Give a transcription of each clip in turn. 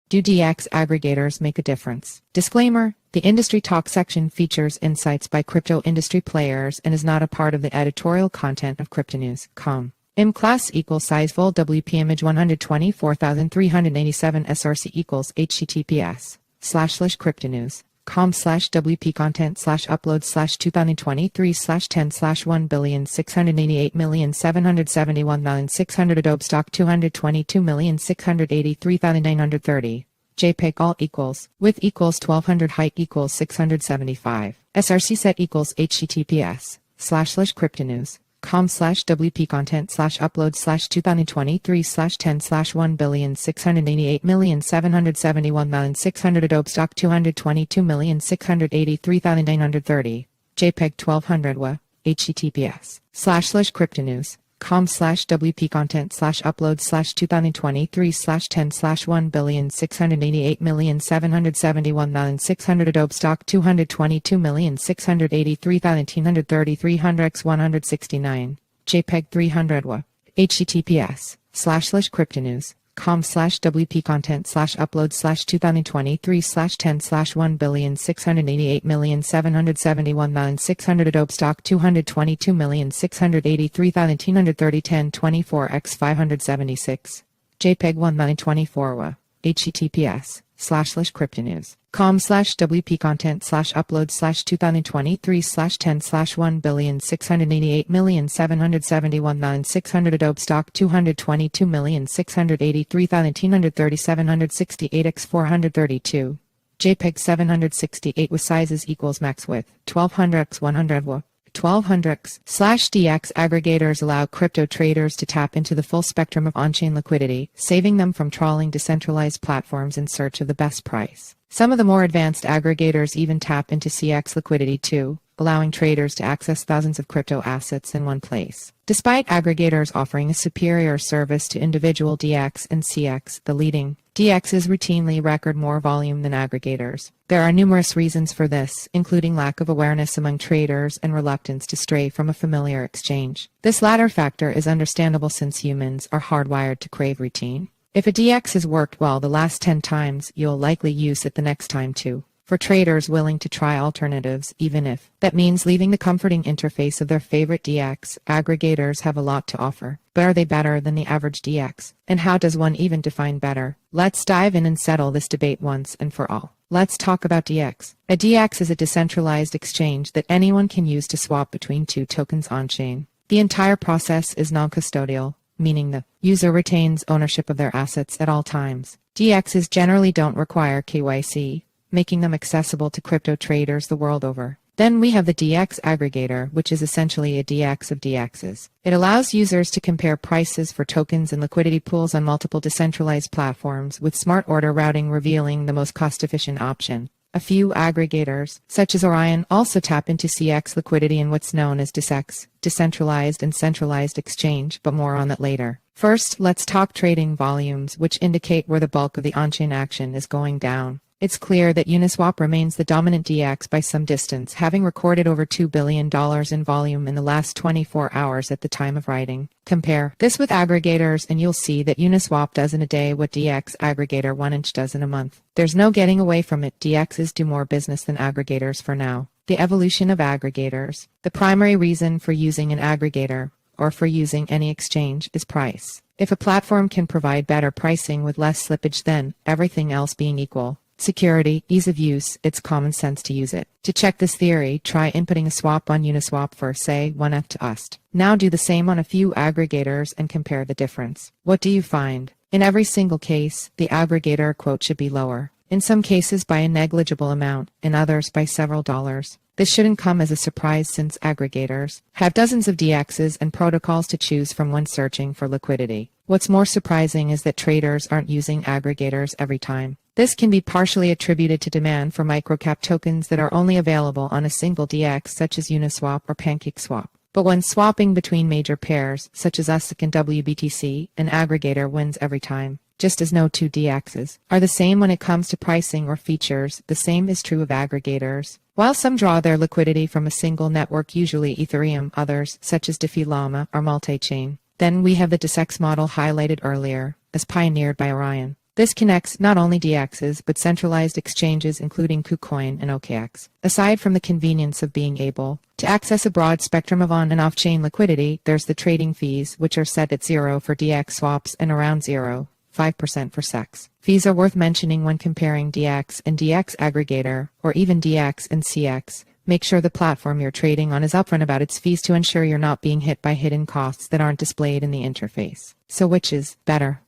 Do DEX aggregators make a difference? Disclaimer: the Industry Talk section features insights by crypto industry players and is not a part of the editorial content of cryptonews.com. Im class equals size full WP image 124,387 src equals https://cryptonews.com/WP content/upload/2023/10/1,688,771,600 Adobe stock 222,683,930 JPEG alt equals width equals 1200 height equals 675 src set equals https://cryptonews.com/WP content/upload/2023/10/1,688,771,600 Adobe stock 222,683,930 JPEG 1200 WA https://cryptonews.com/WP content/upload/2023/10/1,688,771,600 Adobe stock 222,683,930 300x169 JPEG 300 WA https://cryptonews.com/WP content/upload/2023/10/1,688,771,600 Adobe stock 222,683,930 1024x576 JPEG 1924 WA https://cryptonews.com/WP content/upload/2023/10/1,688,771,600 Adobe stock 222,683,930 768x432 JPEG 768 with sizes equals max width 1200x100 WA 1200x/DEX aggregators allow crypto traders to tap into the full spectrum of on-chain liquidity, saving them from trawling decentralized platforms in search of the best price. Some of the more advanced aggregators even tap into CEX liquidity too, allowing traders to access thousands of crypto assets in one place. Despite aggregators offering a superior service to individual DEX and CEX, the leading DEXs routinely record more volume than aggregators. There are numerous reasons for this, including lack of awareness among traders and reluctance to stray from a familiar exchange. This latter factor is understandable since humans are hardwired to crave routine. If a DEX has worked well the last 10 times, you'll likely use it the next time too. For traders willing to try alternatives, even if that means leaving the comforting interface of their favorite DEX, aggregators have a lot to offer. But are they better than the average DEX? And how does one even define better? Let's dive in and settle this debate once and for all. Let's talk about DEX. A DEX is a decentralized exchange that anyone can use to swap between two tokens on-chain. The entire process is non-custodial, meaning the user retains ownership of their assets at all times. DEXs generally don't require KYC, making them accessible to crypto traders the world over. Then we have the DEX Aggregator, which is essentially a DEX of DEXs. It allows users to compare prices for tokens and liquidity pools on multiple decentralized platforms, with smart order routing revealing the most cost-efficient option. A few aggregators, such as Orion, also tap into CEX liquidity in what's known as DEX, decentralized and centralized exchange, but more on that later. First, let's talk trading volumes, which indicate where the bulk of the on-chain action is going down. It's clear that Uniswap remains the dominant DEX by some distance, having recorded over $2 billion in volume in the last 24 hours at the time of writing. Compare this with aggregators and you'll see that Uniswap does in a day what DEX Aggregator 1inch does in a month. There's no getting away from it. DEXs do more business than aggregators for now. The evolution of aggregators. The primary reason for using an aggregator, or for using any exchange, is price. If a platform can provide better pricing with less slippage, then, everything else being equal, security, ease of use, it's common sense to use it. To check this theory, try inputting a swap on Uniswap for, say, 1 ETH to USD. Now do the same on a few aggregators and compare the difference. What do you find? In every single case, the aggregator quote should be lower. In some cases by a negligible amount, in others by several dollars. This shouldn't come as a surprise since aggregators have dozens of DEXs and protocols to choose from when searching for liquidity. What's more surprising is that traders aren't using aggregators every time. This can be partially attributed to demand for microcap tokens that are only available on a single DEX such as Uniswap or PancakeSwap. But when swapping between major pairs, such as USDC and WBTC, an aggregator wins every time. Just as no two DEXs are the same when it comes to pricing or features, the same is true of aggregators. While some draw their liquidity from a single network, usually Ethereum, others, such as DeFi Llama, are multi-chain. Then we have the DEX model highlighted earlier, as pioneered by Orion. This connects not only DEXs but centralized exchanges including KuCoin and OKX. Aside from the convenience of being able to access a broad spectrum of on and off-chain liquidity, there's the trading fees, which are set at 0 for DEX swaps and around 0.5% for CEX. Fees are worth mentioning when comparing DEX and DEX Aggregator, or even DEX and CEX. Make sure the platform you're trading on is upfront about its fees to ensure you're not being hit by hidden costs that aren't displayed in the interface. So which is better?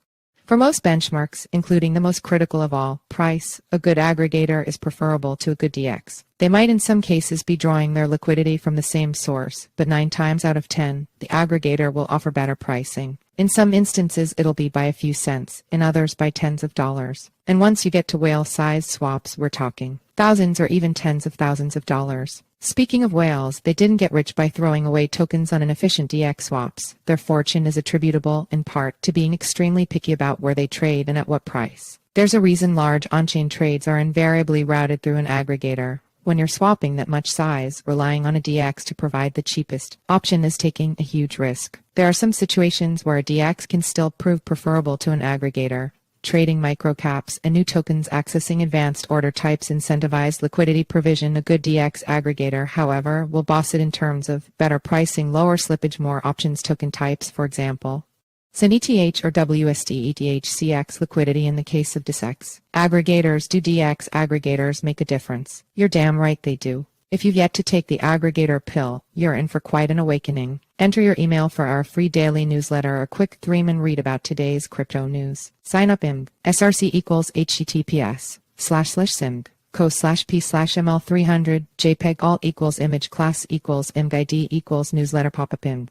For most benchmarks, including the most critical of all, price, a good aggregator is preferable to a good DEX. They might in some cases be drawing their liquidity from the same source, but 9 times out of 10, the aggregator will offer better pricing. In some instances, it'll be by a few cents, in others by tens of dollars. And once you get to whale-sized swaps, we're talking thousands or even tens of thousands of dollars. Speaking of whales, they didn't get rich by throwing away tokens on inefficient DEX swaps. Their fortune is attributable, in part, to being extremely picky about where they trade and at what price. There's a reason large on-chain trades are invariably routed through an aggregator. When you're swapping that much size, relying on a DEX to provide the cheapest option is taking a huge risk. There are some situations where a DEX can still prove preferable to an aggregator. Trading microcaps and new tokens accessing advanced order types incentivize liquidity provision. A good DEX aggregator, however, will boss it in terms of better pricing, lower slippage, more options token types, for example. CETH or WSD ETH CX liquidity in the case of DEX. Aggregators. Do DEX aggregators make a difference? You're damn right they do. If you've yet to take the aggregator pill, you're in for quite an awakening. Enter your email for our free daily newsletter, a quick 3-minute read about today's crypto news. Sign up img. src equals https://simg. co/p/ml300 jpeg alt equals image class equals img id equals newsletter pop-up img.